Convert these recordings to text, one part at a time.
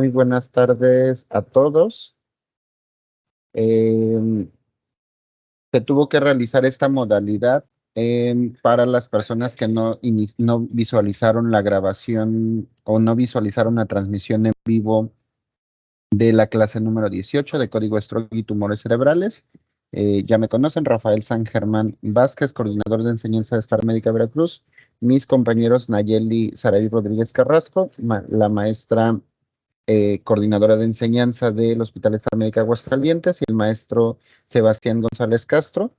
Muy buenas tardes a todos. Se tuvo que realizar esta modalidad para las personas que no visualizaron la grabación o no visualizaron la transmisión en vivo de la clase número 18 de Código Stroke y Tumores Cerebrales. Ya me conocen, Rafael San Germán Vázquez, coordinador de enseñanza de Star Médica Veracruz. Mis compañeros Nayeli Saraí Rodríguez Carrasco, la maestra coordinadora de enseñanza del Hospital Star Médica Aguascalientes, y el maestro Sebastián González Castro.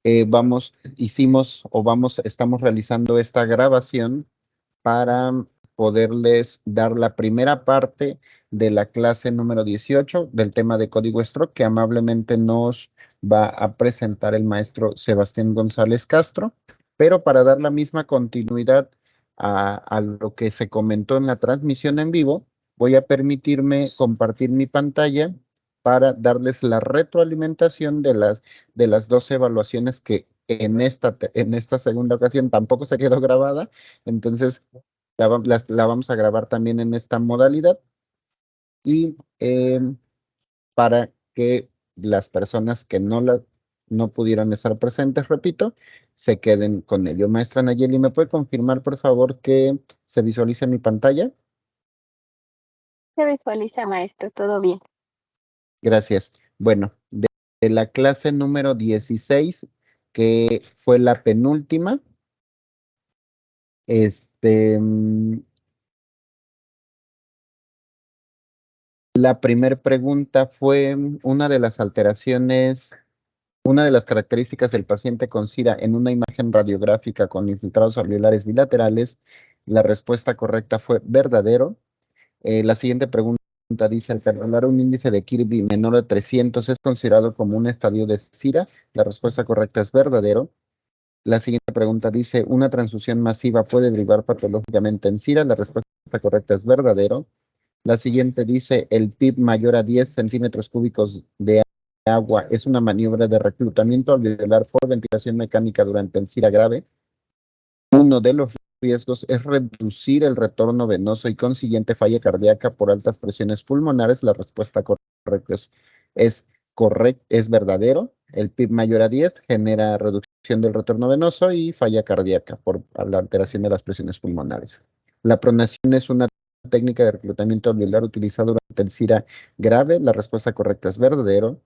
Estamos realizando esta grabación para poderles dar la primera parte de la clase número 18 del tema de código stroke que amablemente nos va a presentar el maestro Sebastián González Castro, pero para dar la misma continuidad a lo que se comentó en la transmisión en vivo, voy a permitirme compartir mi pantalla para darles la retroalimentación de las dos evaluaciones que en esta segunda ocasión tampoco se quedó grabada. Entonces, la vamos a grabar también en esta modalidad y para que las personas que no pudieron estar presentes, repito, se queden con ello. Maestra Nayeli, ¿me puede confirmar, por favor, que se visualice mi pantalla? Se visualiza, maestro, todo bien. Gracias. Bueno, de la clase número 16, que fue la penúltima, la primera pregunta fue una de las alteraciones, una de las características del paciente con SIRA en una imagen radiográfica con infiltrados alveolares bilaterales. La respuesta correcta fue verdadero. La siguiente pregunta dice, al calcular un índice de Kirby menor de 300, ¿es considerado como un estadio de SIRA? La respuesta correcta es verdadero. La siguiente pregunta dice, ¿una transfusión masiva puede derivar patológicamente en SIRA? La respuesta correcta es verdadero. La siguiente dice, el PIB mayor a 10 centímetros cúbicos de agua es una maniobra de reclutamiento alveolar por ventilación mecánica durante el SIRA grave. Uno de los riesgos es reducir el retorno venoso y consiguiente falla cardíaca por altas presiones pulmonares. La respuesta correcta es verdadero. El PIB mayor a 10 genera reducción del retorno venoso y falla cardíaca por la alteración de las presiones pulmonares. La pronación es una técnica de reclutamiento alveolar utilizada durante el SIRA grave. La respuesta correcta es verdadero.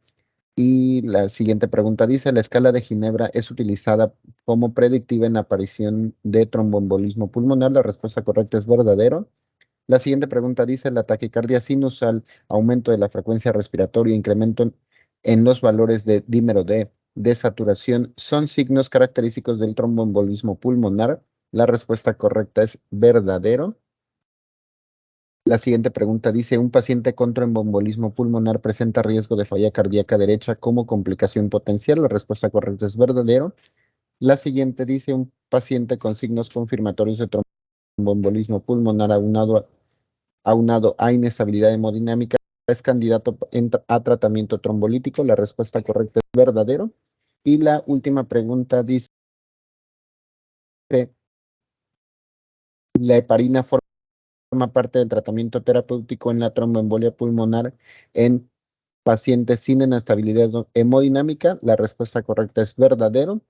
Y la siguiente pregunta dice, ¿la escala de Ginebra es utilizada como predictiva en la aparición de tromboembolismo pulmonar? La respuesta correcta es verdadero. La siguiente pregunta dice, ¿la taquicardia sinusal, aumento de la frecuencia respiratoria, incremento en los valores de dímero D, de saturación, son signos característicos del tromboembolismo pulmonar? La respuesta correcta es verdadero. La siguiente pregunta dice, ¿un paciente con tromboembolismo pulmonar presenta riesgo de falla cardíaca derecha como complicación potencial? La respuesta correcta es verdadero. La siguiente dice, ¿un paciente con signos confirmatorios de tromboembolismo pulmonar aunado a inestabilidad hemodinámica es candidato a tratamiento trombolítico? La respuesta correcta es verdadero. Y la última pregunta dice, ¿la heparina forma parte del tratamiento terapéutico en la tromboembolia pulmonar en pacientes sin inestabilidad hemodinámica? La respuesta correcta es verdadero.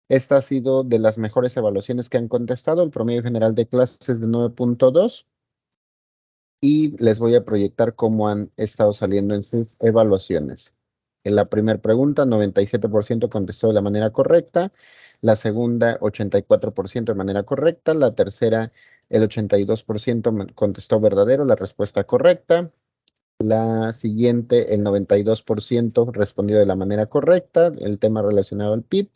Esta ha sido de las mejores evaluaciones que han contestado. El promedio general de clases es de 9.2 y les voy a proyectar cómo han estado saliendo en sus evaluaciones. En la primera pregunta, 97% contestó de la manera correcta. La segunda, 84% de manera correcta. La tercera, el 82% contestó verdadero, la respuesta correcta. La siguiente, el 92% respondió de la manera correcta, el tema relacionado al PIB.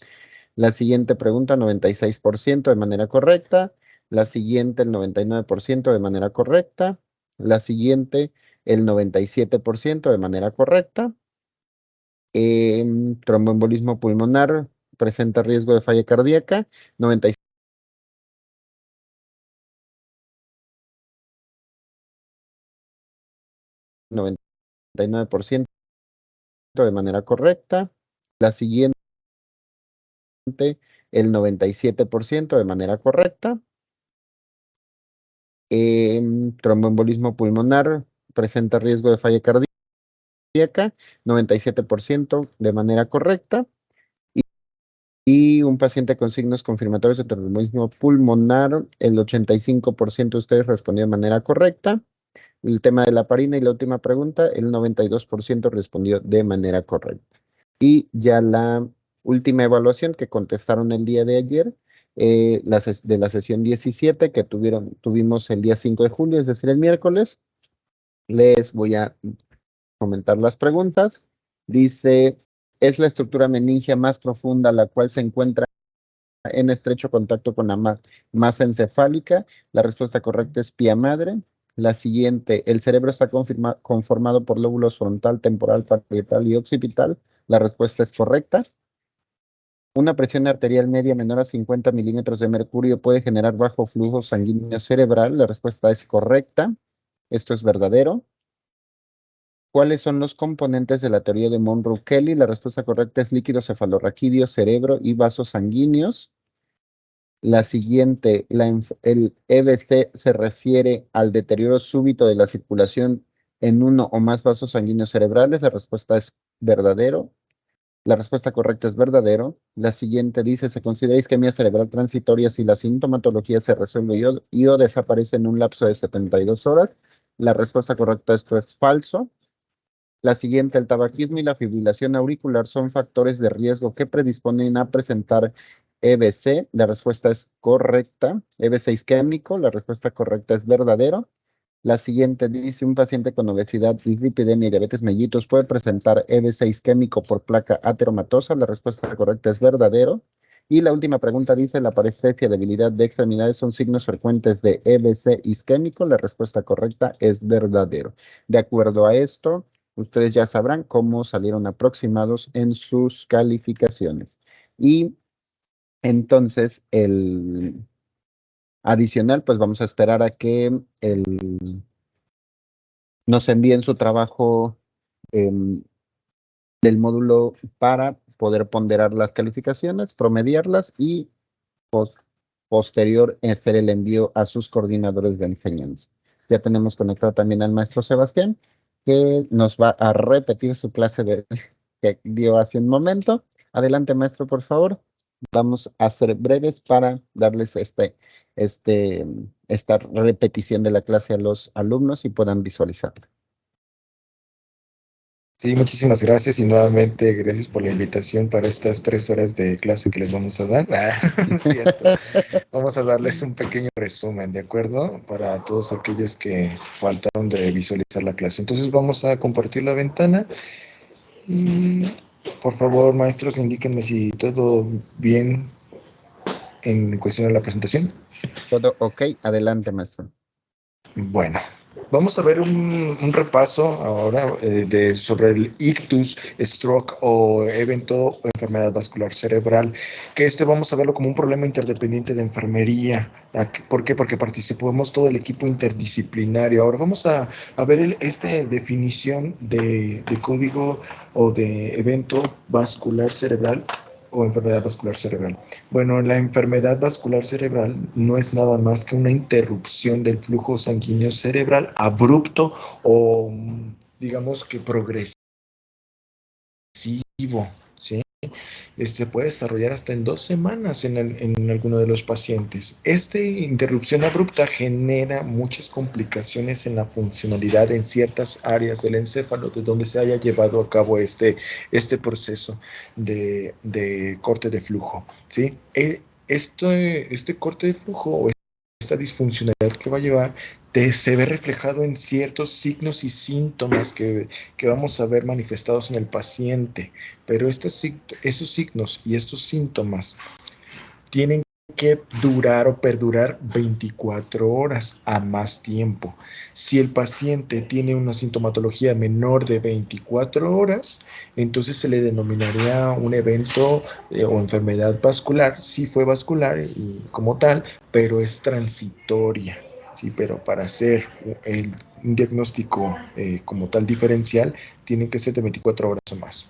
La siguiente pregunta, 96% de manera correcta. La siguiente, el 99% de manera correcta. La siguiente, el 97% de manera correcta. Tromboembolismo pulmonar presenta riesgo de falla cardíaca, 99% de manera correcta. La siguiente, el 97% de manera correcta. Tromboembolismo pulmonar presenta riesgo de falla cardíaca, 97% de manera correcta. Y un paciente con signos confirmatorios de tromboembolismo pulmonar, el 85% de ustedes respondió de manera correcta. El tema de la parina y la última pregunta, el 92% respondió de manera correcta. Y ya la última evaluación que contestaron el día de ayer, de la sesión 17 que tuvimos el día 5 de julio, es decir, el miércoles. Les voy a comentar las preguntas. Dice, ¿es la estructura meningia más profunda la cual se encuentra en estrecho contacto con la masa encefálica? La respuesta correcta es pía madre. La siguiente, el cerebro está conformado por lóbulos frontal, temporal, parietal y occipital. La respuesta es correcta. Una presión arterial media menor a 50 milímetros de mercurio puede generar bajo flujo sanguíneo cerebral. La respuesta es correcta. Esto es verdadero. ¿Cuáles son los componentes de la teoría de Monroe-Kelly? La respuesta correcta es líquido cefalorraquídeo, cerebro y vasos sanguíneos. La siguiente, el EBC se refiere al deterioro súbito de la circulación en uno o más vasos sanguíneos cerebrales. La respuesta es verdadero. La respuesta correcta es verdadero. La siguiente dice, ¿se considera isquemia cerebral transitoria si la sintomatología se resuelve o desaparece en un lapso de 72 horas? La respuesta correcta, esto es falso. La siguiente, el tabaquismo y la fibrilación auricular son factores de riesgo que predisponen a presentar EBC. La respuesta es correcta. EBC isquémico, la respuesta correcta es verdadero. La siguiente dice, un paciente con obesidad, dislipidemia y diabetes mellitus puede presentar EBC isquémico por placa ateromatosa. La respuesta correcta es verdadero. Y la última pregunta dice, la parestesia, debilidad de extremidades son signos frecuentes de EBC isquémico. La respuesta correcta es verdadero. De acuerdo a esto, ustedes ya sabrán cómo salieron aproximados en sus calificaciones. Y entonces, el adicional, pues vamos a esperar a que nos envíen su trabajo del módulo para poder ponderar las calificaciones, promediarlas y posterior hacer el envío a sus coordinadores de enseñanza. Ya tenemos conectado también al maestro Sebastián, que nos va a repetir su clase que dio hace un momento. Adelante, maestro, por favor. Vamos a ser breves para darles esta repetición de la clase a los alumnos y puedan visualizarla. Sí, muchísimas gracias y nuevamente gracias por la invitación para estas 3 horas de clase que les vamos a dar. Cierto. Vamos a darles un pequeño resumen, ¿de acuerdo? Para todos aquellos que faltaron de visualizar la clase. Entonces vamos a compartir la ventana. Por favor, maestros, indíquenme si todo bien en cuestión de la presentación. Todo ok, adelante, maestro. Bueno, vamos a ver un repaso ahora sobre el ictus, stroke o evento o enfermedad vascular cerebral, que vamos a verlo como un problema interdependiente de enfermería. ¿Por qué? Porque participamos todo el equipo interdisciplinario. Ahora vamos a ver esta definición de código o de evento vascular cerebral o enfermedad vascular cerebral. Bueno, la enfermedad vascular cerebral no es nada más que una interrupción del flujo sanguíneo cerebral abrupto o digamos que progresivo, ¿sí? Puede desarrollar hasta en 2 semanas en alguno de los pacientes. Esta interrupción abrupta genera muchas complicaciones en la funcionalidad en ciertas áreas del encéfalo de donde se haya llevado a cabo este proceso de corte de flujo, ¿sí? Este corte de flujo o esta disfuncionalidad que va a llevar se ve reflejado en ciertos signos y síntomas que vamos a ver manifestados en el paciente, pero esos signos y estos síntomas tienen que durar o perdurar 24 horas a más tiempo. Si el paciente tiene una sintomatología menor de 24 horas, entonces se le denominaría un evento o enfermedad vascular. Sí fue vascular y como tal, pero es transitoria. Sí, pero para hacer un diagnóstico como tal diferencial, tiene que ser de 24 horas o más.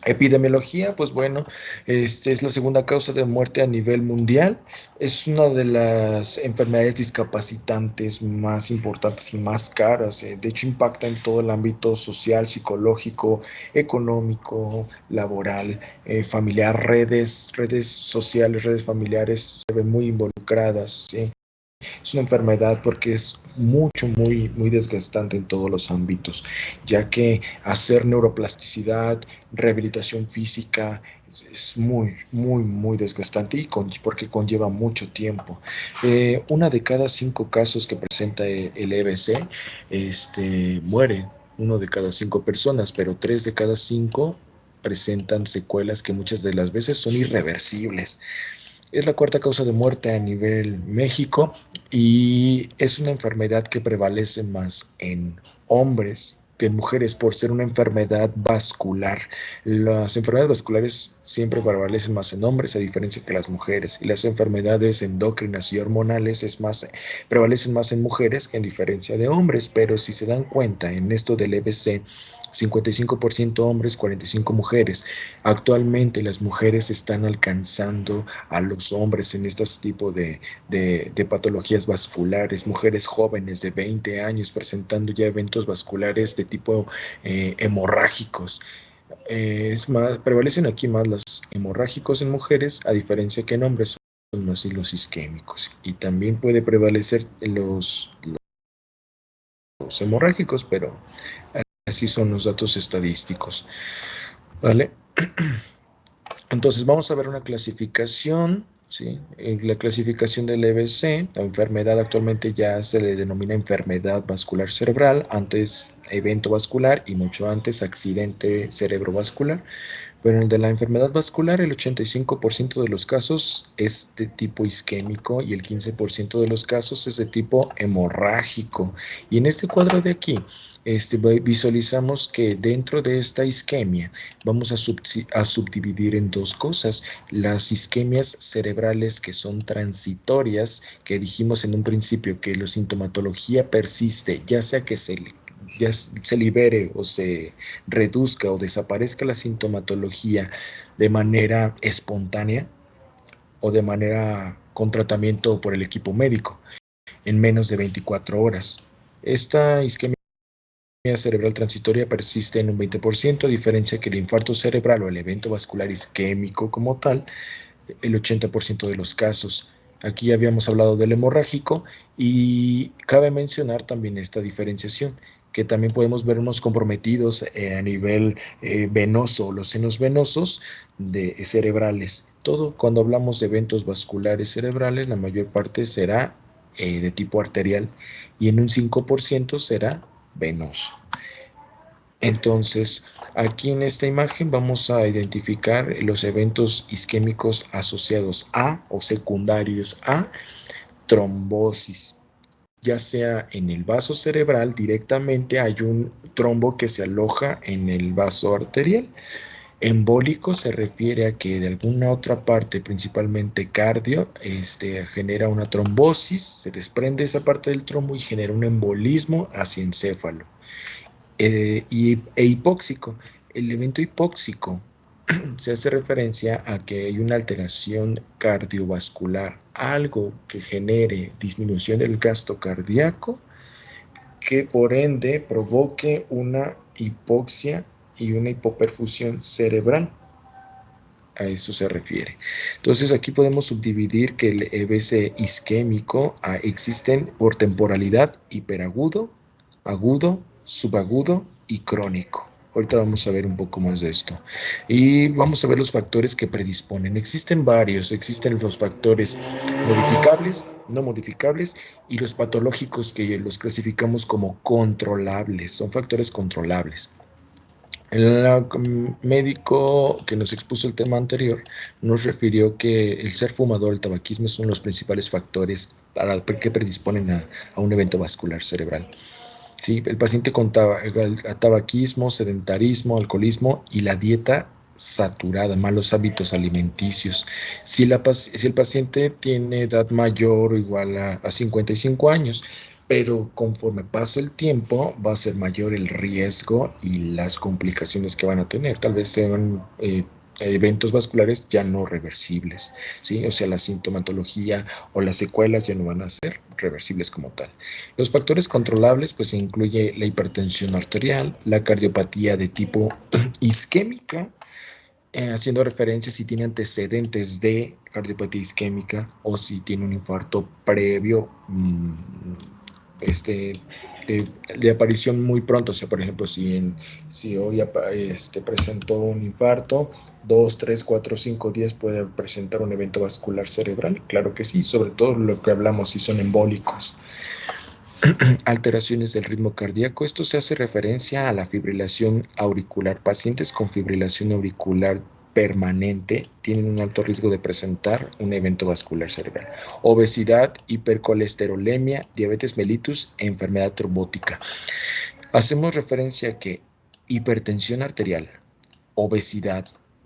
Epidemiología, pues bueno, es la segunda causa de muerte a nivel mundial. Es una de las enfermedades discapacitantes más importantes y más caras. De hecho, impacta en todo el ámbito social, psicológico, económico, laboral, familiar, redes sociales, redes familiares se ven muy involucradas, ¿sí? Es una enfermedad porque es muy desgastante en todos los ámbitos, ya que hacer neuroplasticidad, rehabilitación física, es muy desgastante y porque conlleva mucho tiempo. Una de cada 5 casos que presenta el EBC, muere uno de cada 5 personas, pero 3 de cada 5 presentan secuelas que muchas de las veces son irreversibles. Es la cuarta causa de muerte a nivel México y es una enfermedad que prevalece más en hombres que en mujeres por ser una enfermedad vascular. Las enfermedades vasculares siempre prevalecen más en hombres a diferencia que las mujeres, y las enfermedades endocrinas y hormonales prevalecen más en mujeres que en diferencia de hombres, pero si se dan cuenta en esto del EBC, 55% hombres, 45 mujeres. Actualmente las mujeres están alcanzando a los hombres en este tipo de patologías vasculares, mujeres jóvenes de 20 años presentando ya eventos vasculares de tipo hemorrágicos. Prevalecen aquí más los hemorrágicos en mujeres, a diferencia que en hombres son más los isquémicos. Y también puede prevalecer los hemorrágicos, pero así son los datos estadísticos. ¿Vale? Entonces vamos a ver una clasificación, ¿sí? La clasificación del EBC, la enfermedad actualmente ya se le denomina enfermedad vascular cerebral, antes evento vascular y mucho antes accidente cerebrovascular. Pero en el de la enfermedad vascular, el 85% de los casos es de tipo isquémico y el 15% de los casos es de tipo hemorrágico. Y en este cuadro de aquí, visualizamos que dentro de esta isquemia vamos a subdividir en dos cosas: las isquemias cerebrales que son transitorias, que dijimos en un principio que la sintomatología persiste, ya sea que ya se libere o se reduzca o desaparezca la sintomatología de manera espontánea o de manera con tratamiento por el equipo médico en menos de 24 horas. Esta isquemia cerebral transitoria persiste en un 20%, a diferencia que el infarto cerebral o el evento vascular isquémico como tal, el 80% de los casos. Aquí ya habíamos hablado del hemorrágico y cabe mencionar también esta diferenciación, que también podemos vernos comprometidos a nivel venoso, los senos venosos cerebrales. Todo cuando hablamos de eventos vasculares cerebrales, la mayor parte será de tipo arterial y en un 5% será venoso. Entonces, aquí en esta imagen vamos a identificar los eventos isquémicos asociados a o secundarios a trombosis. Ya sea en el vaso cerebral, directamente hay un trombo que se aloja en el vaso arterial. Embólico se refiere a que de alguna otra parte, principalmente cardio, genera una trombosis, se desprende esa parte del trombo y genera un embolismo hacia encéfalo. Hipóxico. El evento hipóxico se hace referencia a que hay una alteración cardiovascular, algo que genere disminución del gasto cardíaco, que por ende provoque una hipoxia y una hipoperfusión cerebral. A eso se refiere. Entonces aquí podemos subdividir que el EBC isquémico existen por temporalidad: hiperagudo, agudo, subagudo y crónico. Ahorita vamos a ver un poco más de esto. Y vamos a ver los factores que predisponen. Existen varios. Existen los factores modificables, no modificables, y los patológicos, que los clasificamos como controlables. Son factores controlables. El médico que nos expuso el tema anterior nos refirió que el ser fumador, el tabaquismo, son los principales factores que predisponen a un evento vascular cerebral. Sí, el paciente con tabaquismo, sedentarismo, alcoholismo y la dieta saturada, malos hábitos alimenticios. Si el paciente tiene edad mayor o igual a 55 años, pero conforme pasa el tiempo va a ser mayor el riesgo y las complicaciones que van a tener. Tal vez sean eventos vasculares ya no reversibles, ¿sí? O sea, la sintomatología o las secuelas ya no van a ser reversibles como tal. Los factores controlables, pues se incluye la hipertensión arterial, la cardiopatía de tipo isquémica, haciendo referencia si tiene antecedentes de cardiopatía isquémica o si tiene un infarto previo, de aparición muy pronto. O sea, por ejemplo, si hoy presentó un infarto, 2, 3, 4, 5 días puede presentar un evento vascular cerebral. Claro que sí, sobre todo lo que hablamos si son embólicos. Alteraciones del ritmo cardíaco. Esto se hace referencia a la fibrilación auricular. Pacientes con fibrilación auricular permanente tienen un alto riesgo de presentar un evento vascular cerebral. Obesidad, hipercolesterolemia, diabetes mellitus e enfermedad trombótica. Hacemos referencia a que hipertensión arterial, obesidad,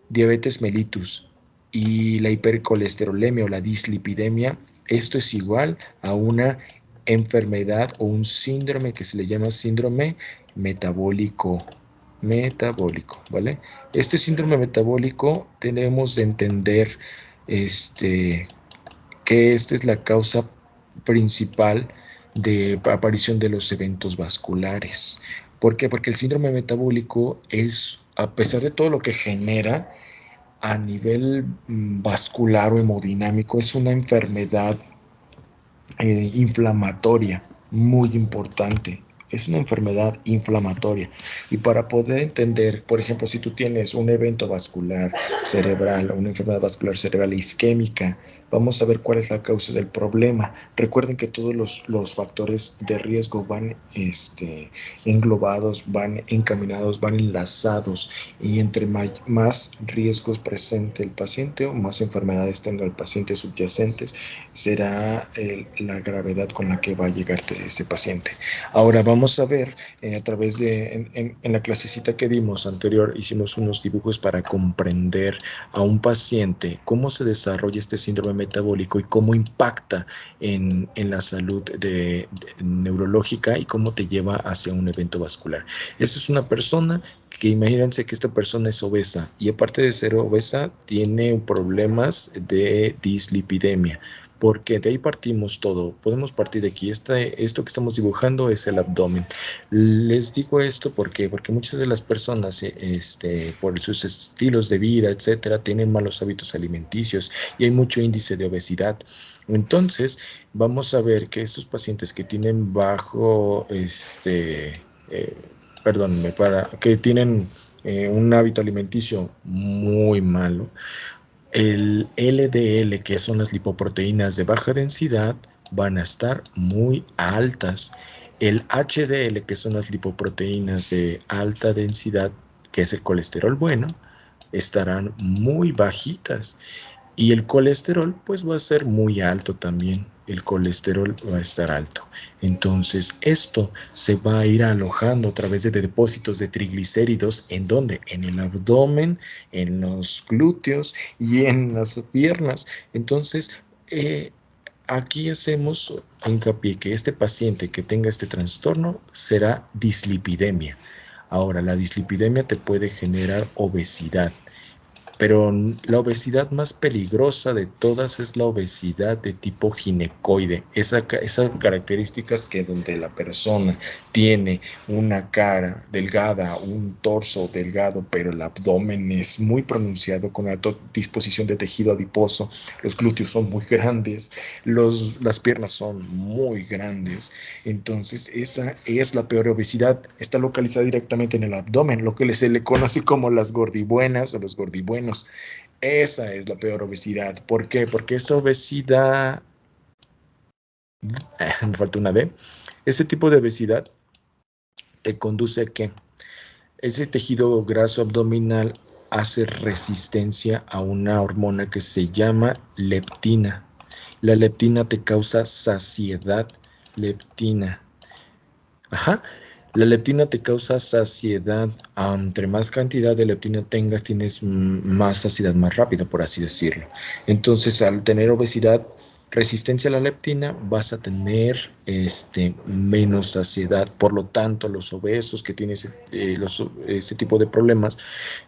diabetes mellitus y la hipercolesterolemia o la dislipidemia, esto es igual a una enfermedad o un síndrome que se le llama síndrome metabólico, ¿vale? Este síndrome metabólico tenemos de entender que esta es la causa principal de aparición de los eventos vasculares. ¿Por qué? Porque el síndrome metabólico es, a pesar de todo lo que genera a nivel vascular o hemodinámico, es una enfermedad inflamatoria muy importante. Es una enfermedad inflamatoria. Y para poder entender, por ejemplo, si tú tienes un evento vascular cerebral, una enfermedad vascular cerebral isquémica, vamos a ver cuál es la causa del problema. Recuerden que todos los factores de riesgo van englobados, van encaminados, van enlazados. Y entre más riesgos presente el paciente o más enfermedades tenga el paciente subyacentes, será la gravedad con la que va a llegar ese paciente. Ahora vamos a ver a través de, en la clasecita que dimos anterior, hicimos unos dibujos para comprender a un paciente cómo se desarrolla este síndrome metabólico y cómo impacta en la salud neurológica y cómo te lleva hacia un evento vascular. Esa es una persona que, imagínense que esta persona es obesa y aparte de ser obesa tiene problemas de dislipidemia. Porque de ahí partimos todo. Podemos partir de aquí. Esto que estamos dibujando es el abdomen. Les digo esto porque muchas de las personas, por sus estilos de vida, etcétera, tienen malos hábitos alimenticios y hay mucho índice de obesidad. Entonces, vamos a ver que estos pacientes que tienen que tienen un hábito alimenticio muy malo, el LDL, que son las lipoproteínas de baja densidad, van a estar muy altas. El HDL, que son las lipoproteínas de alta densidad, que es el colesterol bueno, estarán muy bajitas. Y el colesterol, pues va a ser muy alto también. El colesterol va a estar alto. Entonces, esto se va a ir alojando a través de depósitos de triglicéridos. ¿En dónde? En el abdomen, en los glúteos y en las piernas. Entonces, aquí hacemos hincapié que este paciente que tenga este trastorno será dislipidemia. Ahora, la dislipidemia te puede generar obesidad. Pero la obesidad más peligrosa de todas es la obesidad de tipo ginecoide. Esas características que donde la persona tiene una cara delgada, un torso delgado, pero el abdomen es muy pronunciado con alta disposición de tejido adiposo. Los glúteos son muy grandes, las piernas son muy grandes. Entonces esa es la peor obesidad. Está localizada directamente en el abdomen, lo que se le conoce como las gordibuenas o los gordibuenos. Esa es la peor obesidad. ¿Por qué? Porque esa obesidad, me falta una D, ese tipo de obesidad te conduce a que ese tejido graso abdominal hace resistencia a una hormona que se llama leptina. La leptina te causa saciedad. Leptina. La leptina te causa saciedad. Entre más cantidad de leptina tengas, tienes más saciedad más rápida, por así decirlo. Entonces, al tener obesidad, resistencia a la leptina, vas a tener menos saciedad. Por lo tanto, los obesos que tienen este tipo de problemas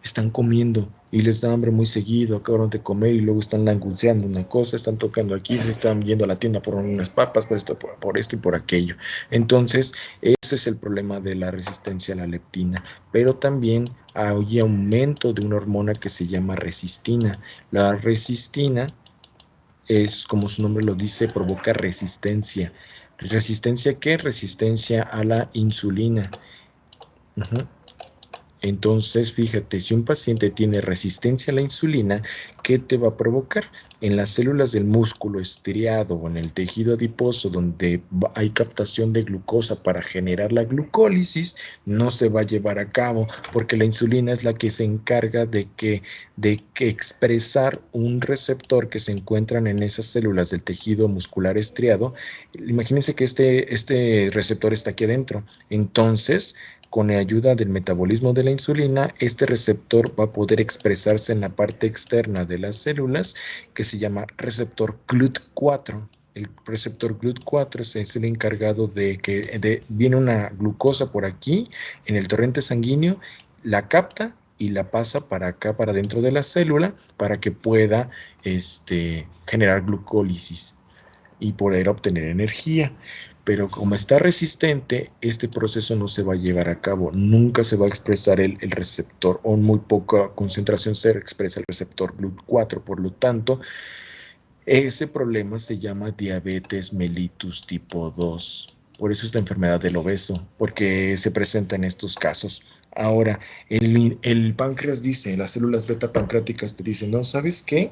están comiendo y les da hambre muy seguido, acabaron de comer y luego están languceando una cosa, están tocando aquí, se están yendo a la tienda por unas papas, por esto y por aquello. Entonces, ese es el problema de la resistencia a la leptina. Pero también hay aumento de una hormona que se llama resistina. La resistina es, como su nombre lo dice, provoca resistencia. ¿Resistencia a qué? Resistencia a la insulina. Entonces, fíjate, si un paciente tiene resistencia a la insulina, ¿qué te va a provocar? En las células del músculo estriado o en el tejido adiposo donde hay captación de glucosa para generar la glucólisis, no se va a llevar a cabo porque la insulina es la que se encarga de que expresar un receptor que se encuentran en esas células del tejido muscular estriado. Imagínense que este receptor está aquí adentro. Entonces, con la ayuda del metabolismo de la insulina, este receptor va a poder expresarse en la parte externa de las células, que se llama receptor GLUT4. El receptor GLUT4 es el encargado de que viene una glucosa por aquí, en el torrente sanguíneo, la capta y la pasa para acá, para dentro de la célula, para que pueda generar glucólisis y poder obtener energía. Pero como está resistente, este proceso no se va a llevar a cabo, nunca se va a expresar el receptor, o en muy poca concentración se expresa el receptor GLUT4. Por lo tanto, ese problema se llama diabetes mellitus tipo 2. Por eso es la enfermedad del obeso, porque se presenta en estos casos. Ahora, el páncreas dice, las células beta pancreáticas te dicen, no, ¿sabes qué?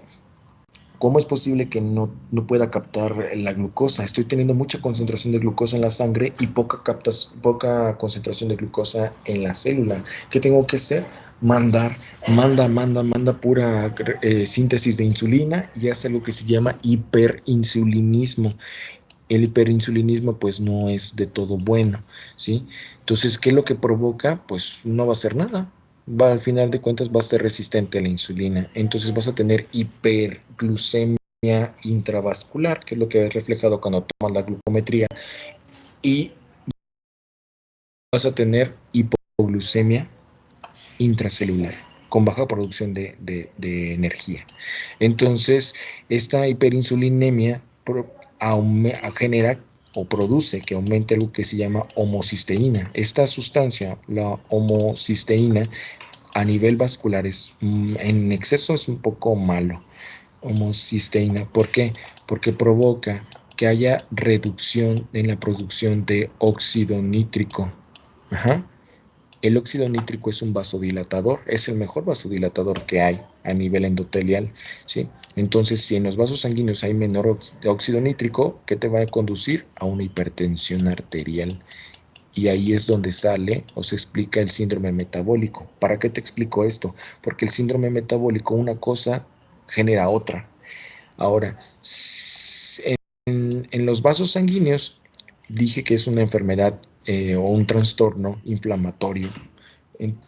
¿Cómo es posible que no pueda captar la glucosa? Estoy teniendo mucha concentración de glucosa en la sangre y poca concentración de glucosa en la célula. ¿Qué tengo que hacer? Manda pura síntesis de insulina y hace lo que se llama hiperinsulinismo. El hiperinsulinismo pues no es de todo bueno, ¿sí? Entonces, ¿qué es lo que provoca? Pues no va a hacer nada. Al final de cuentas va a ser resistente a la insulina. Entonces vas a tener hiperglucemia intravascular, que es lo que es reflejado cuando tomas la glucometría, y vas a tener hipoglucemia intracelular con baja producción de energía. Entonces, esta hiperinsulinemia genera o produce que aumente algo que se llama homocisteína. Esta sustancia, la homocisteína, a nivel vascular en exceso es un poco malo. Homocisteína, ¿por qué? Porque provoca que haya reducción en la producción de óxido nítrico. El óxido nítrico es un vasodilatador, es el mejor vasodilatador que hay a nivel endotelial, ¿sí? Entonces, si en los vasos sanguíneos hay menor óxido nítrico, ¿qué te va a conducir? A una hipertensión arterial. Y ahí es donde sale o se explica el síndrome metabólico. ¿Para qué te explico esto? Porque el síndrome metabólico, una cosa genera otra. Ahora, en los vasos sanguíneos, dije que es una enfermedad o un trastorno inflamatorio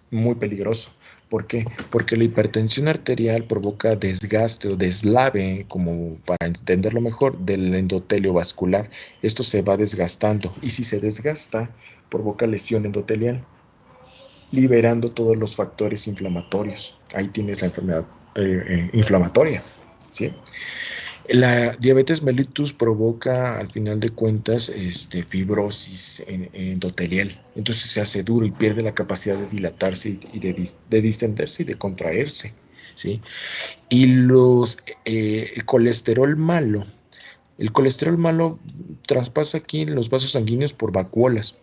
muy peligroso. ¿Por qué? Porque la hipertensión arterial provoca desgaste o deslave, como para entenderlo mejor, del endotelio vascular. Esto se va desgastando y si se desgasta, provoca lesión endotelial, liberando todos los factores inflamatorios. Ahí tienes la enfermedad inflamatoria, ¿sí? La diabetes mellitus provoca, al final de cuentas, fibrosis endotelial. Entonces se hace duro y pierde la capacidad de dilatarse y de distenderse y de contraerse, ¿sí? Y el colesterol malo traspasa aquí en los vasos sanguíneos por vacuolas.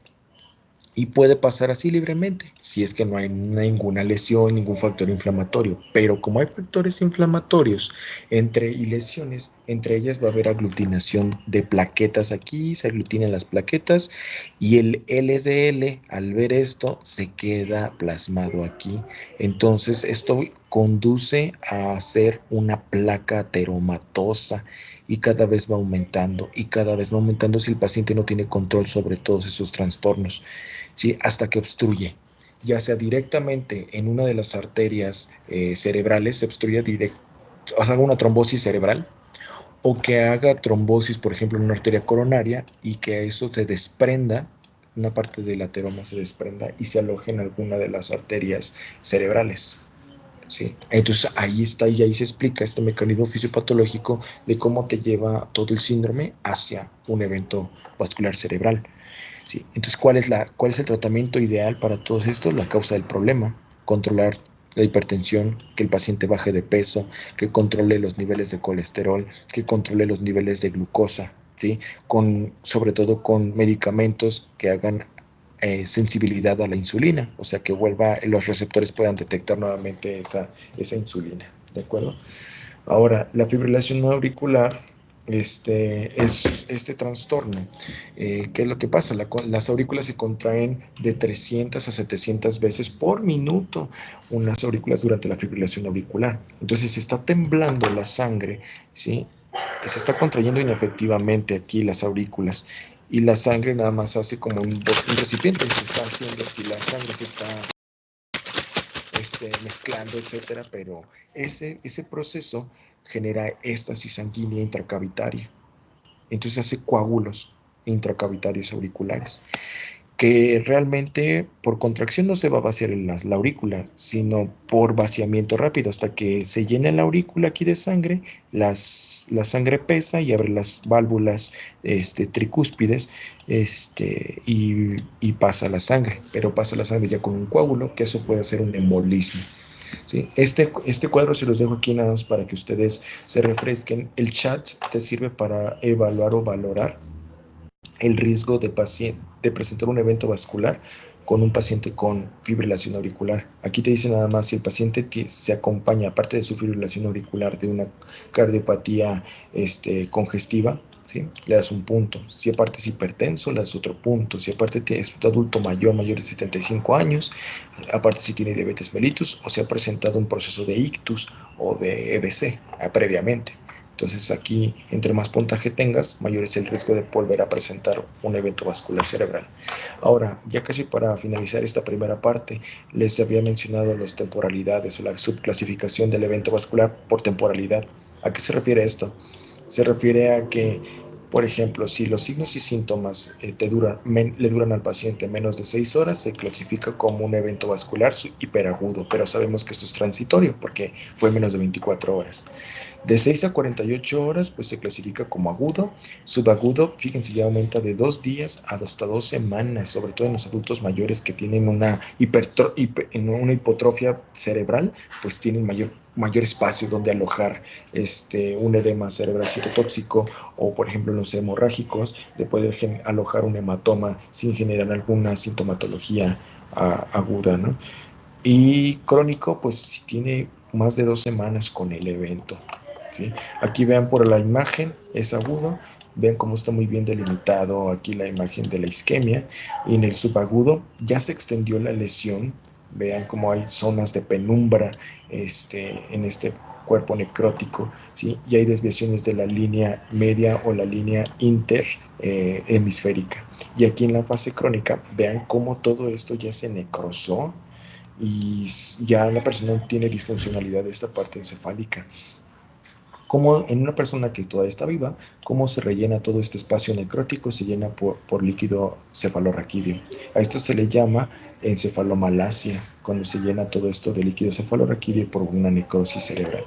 Y puede pasar así libremente, si es que no hay ninguna lesión, ningún factor inflamatorio. Pero como hay factores inflamatorios y lesiones, entre ellas va a haber aglutinación de plaquetas aquí, se aglutinan las plaquetas y el LDL, al ver esto, se queda plasmado aquí. Entonces, esto conduce a hacer una placa ateromatosa y cada vez va aumentando si el paciente no tiene control sobre todos esos trastornos, ¿sí? Hasta que obstruye, ya sea directamente en una de las arterias cerebrales, se obstruye directo, o sea, una trombosis cerebral, o que haga trombosis, por ejemplo, en una arteria coronaria y que eso se desprenda, una parte del ateroma se desprenda y se aloje en alguna de las arterias cerebrales. ¿Sí? Entonces ahí está y ahí se explica este mecanismo fisiopatológico de cómo te lleva todo el síndrome hacia un evento vascular cerebral. ¿Sí? Entonces, ¿cuál es el tratamiento ideal para todos estos? La causa del problema, controlar la hipertensión, que el paciente baje de peso, que controle los niveles de colesterol, que controle los niveles de glucosa, ¿sí? Sobre todo con medicamentos que hagan sensibilidad a la insulina, o sea, que los receptores puedan detectar nuevamente esa insulina, ¿de acuerdo? Ahora, la fibrilación auricular es este trastorno. ¿Qué es lo que pasa? Las aurículas se contraen de 300 a 700 veces por minuto, unas aurículas durante la fibrilación auricular. Entonces se está temblando la sangre, ¿sí? Se está contrayendo inefectivamente aquí las aurículas y la sangre nada más hace como un recipiente, se está haciendo, si la sangre se está mezclando, etcétera, pero ese proceso genera éstasis sanguínea intracavitaria. Entonces hace coágulos intracavitarios auriculares, que realmente por contracción no se va a vaciar en la aurícula, sino por vaciamiento rápido, hasta que se llena la aurícula aquí de sangre, la sangre pesa y abre las válvulas tricúspides y pasa la sangre, pero pasa la sangre ya con un coágulo, que eso puede ser un embolismo. ¿Sí? Este cuadro se los dejo aquí nada más para que ustedes se refresquen. El chat te sirve para evaluar o valorar el riesgo de presentar un evento vascular con un paciente con fibrilación auricular. Aquí te dice nada más si el paciente se acompaña, aparte de su fibrilación auricular, de una cardiopatía congestiva, ¿sí? Le das un punto. Si aparte es hipertenso, le das otro punto. Si aparte es un adulto mayor de 75 años, aparte si tiene diabetes mellitus o si ha presentado un proceso de ictus o de EBC previamente. Entonces aquí, entre más puntaje tengas, mayor es el riesgo de volver a presentar un evento vascular cerebral. Ahora, ya casi para finalizar esta primera parte, les había mencionado las temporalidades o la subclasificación del evento vascular por temporalidad. ¿A qué se refiere esto? Se refiere a que, por ejemplo, si los signos y síntomas le duran al paciente menos de 6 horas, se clasifica como un evento vascular hiperagudo, pero sabemos que esto es transitorio porque fue menos de 24 horas. De 6 a 48 horas, pues se clasifica como agudo. Subagudo, fíjense, ya aumenta de 2 días hasta 2 semanas, sobre todo en los adultos mayores que tienen una hipotrofia cerebral, pues tienen mayor espacio donde alojar un edema cerebral citotóxico, o por ejemplo en los hemorrágicos, de poder alojar un hematoma sin generar alguna sintomatología aguda, ¿no? Y crónico, pues si tiene más de 2 semanas con el evento, ¿sí? Aquí vean por la imagen, es agudo, vean cómo está muy bien delimitado aquí la imagen de la isquemia, y en el subagudo ya se extendió la lesión, vean cómo hay zonas de penumbra en este cuerpo necrótico, ¿sí? Y hay desviaciones de la línea media o la línea interhemisférica. Y aquí en la fase crónica, vean cómo todo esto ya se necrosó y ya la persona tiene disfuncionalidad de esta parte encefálica. Como en una persona que todavía está viva, cómo se rellena todo este espacio necrótico, se llena por líquido cefalorraquídeo. A esto se le llama encefalomalacia, cuando se llena todo esto de líquido cefalorraquídeo por una necrosis cerebral.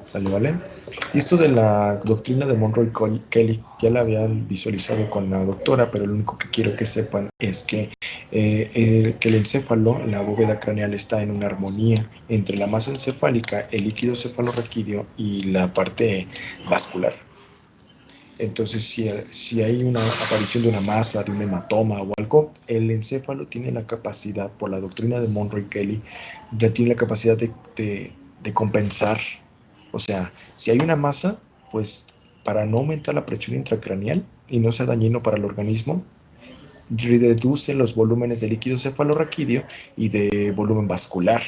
¿Sale, vale? Y esto de la doctrina de Monroe Kelly, ya la habían visualizado con la doctora, pero lo único que quiero que sepan es que el encéfalo, la bóveda craneal, está en una armonía entre la masa encefálica, el líquido cefalorraquídeo y la parte vascular. Entonces, si hay una aparición de una masa, de un hematoma o algo, el encéfalo tiene la capacidad, por la doctrina de Monroe Kelly, ya tiene la capacidad de compensar. O sea, si hay una masa, pues para no aumentar la presión intracraneal y no sea dañino para el organismo, reduce los volúmenes de líquido cefalorraquídeo y de volumen vascular.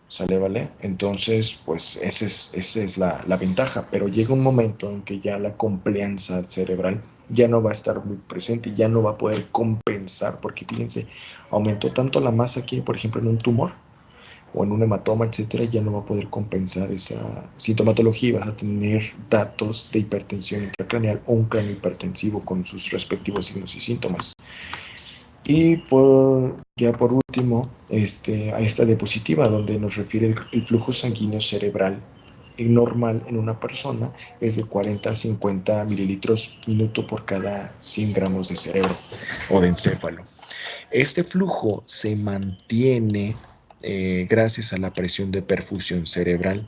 ¿Sale, vale? Entonces, pues esa es la ventaja, pero llega un momento en que ya la complianza cerebral ya no va a estar muy presente, ya no va a poder compensar, porque fíjense, aumentó tanto la masa aquí, por ejemplo, en un tumor, o en un hematoma, etcétera, ya no va a poder compensar esa sintomatología y vas a tener datos de hipertensión intracraneal o un cráneo hipertensivo con sus respectivos signos y síntomas. Y ya por último, a esta diapositiva donde nos refiere el flujo sanguíneo cerebral normal en una persona es de 40 a 50 mililitros minuto por cada 100 gramos de cerebro o de encéfalo. Este flujo se mantiene gracias a la presión de perfusión cerebral.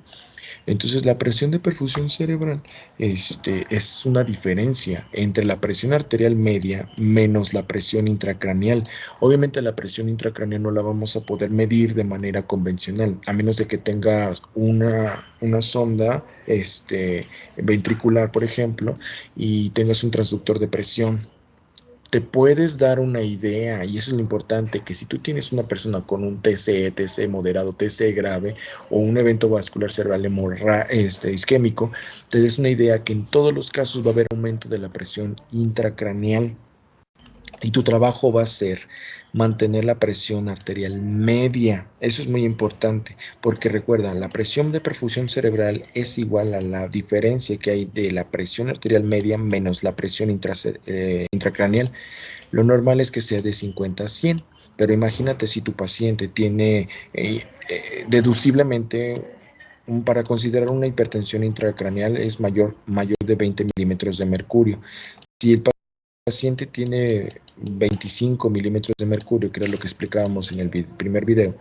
Entonces, la presión de perfusión cerebral es una diferencia entre la presión arterial media menos la presión intracraneal. Obviamente, la presión intracraneal no la vamos a poder medir de manera convencional, a menos de que tengas una sonda ventricular, por ejemplo, y tengas un transductor de presión. Te puedes dar una idea, y eso es lo importante, que si tú tienes una persona con un TCE moderado, TCE grave o un evento vascular cerebral isquémico, te des una idea que en todos los casos va a haber aumento de la presión intracraneal y tu trabajo va a ser mantener la presión arterial media. Eso es muy importante, porque recuerda, la presión de perfusión cerebral es igual a la diferencia que hay de la presión arterial media menos la presión intracraneal. Lo normal es que sea de 50 a 100, pero imagínate si tu paciente tiene deduciblemente, para considerar una hipertensión intracraneal es mayor de 20 milímetros de mercurio. Si el paciente tiene 25 milímetros de mercurio, que era lo que explicábamos en el primer video,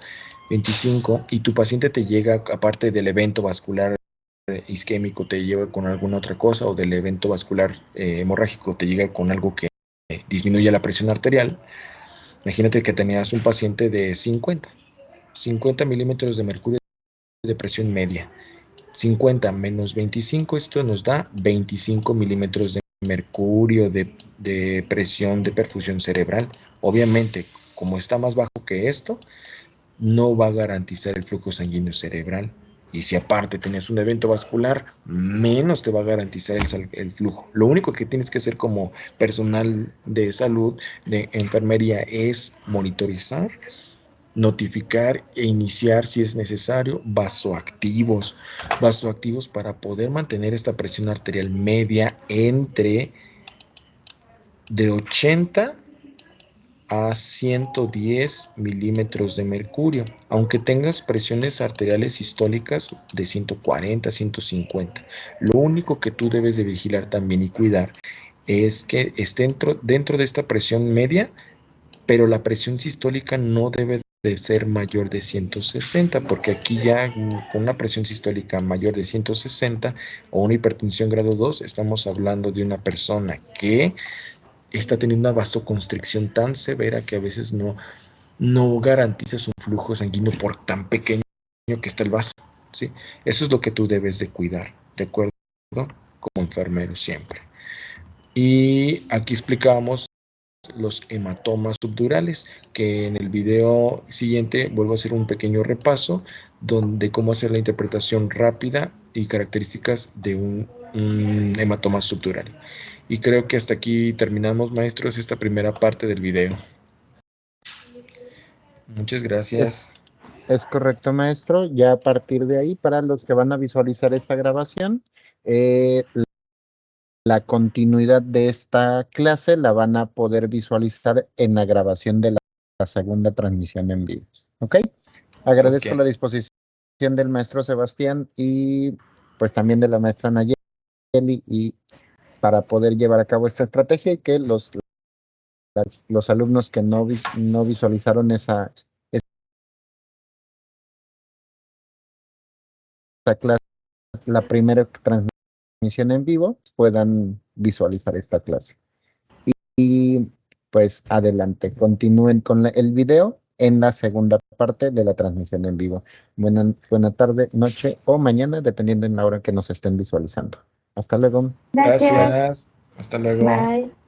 25, y tu paciente te llega, aparte del evento vascular isquémico, te lleva con alguna otra cosa, o del evento vascular hemorrágico, te llega con algo que disminuye la presión arterial. Imagínate que tenías un paciente de 50 milímetros de mercurio de presión media. 50 menos 25, esto nos da 25 milímetros de mercurio de presión de perfusión cerebral. Obviamente, como está más bajo que esto, no va a garantizar el flujo sanguíneo cerebral. Y si aparte tienes un evento vascular, menos te va a garantizar el flujo. Lo único que tienes que hacer como personal de salud, de enfermería, es monitorizar, notificar e iniciar, si es necesario, vasoactivos para poder mantener esta presión arterial media entre de 80 a 110 milímetros de mercurio, aunque tengas presiones arteriales sistólicas de 140 a 150. Lo único que tú debes de vigilar también y cuidar es que esté dentro de esta presión media, pero la presión sistólica no debe de ser mayor de 160, porque aquí ya con una presión sistólica mayor de 160 o una hipertensión grado 2, estamos hablando de una persona que está teniendo una vasoconstricción tan severa que a veces no garantiza su flujo sanguíneo por tan pequeño que está el vaso, ¿sí? Eso es lo que tú debes de cuidar, ¿de acuerdo? Como enfermero siempre. Y aquí explicamos los hematomas subdurales, que en el video siguiente vuelvo a hacer un pequeño repaso de cómo hacer la interpretación rápida y características de un hematoma subdural. Y creo que hasta aquí terminamos, maestros, esta primera parte del video. Muchas gracias. Es correcto, maestro. Ya a partir de ahí, para los que van a visualizar esta grabación, la continuidad de esta clase la van a poder visualizar en la grabación de la segunda transmisión en vivo. ¿Ok? Agradezco la disposición del maestro Sebastián y pues también de la maestra Nayeli, y para poder llevar a cabo esta estrategia, y que los alumnos que no visualizaron esa clase, la primera transmisión en vivo, puedan visualizar esta clase. Y pues adelante, continúen con el video en la segunda parte de la transmisión en vivo. Buena tarde, noche o mañana, dependiendo en la hora que nos estén visualizando. Hasta luego. Gracias. Gracias. Hasta luego. Bye.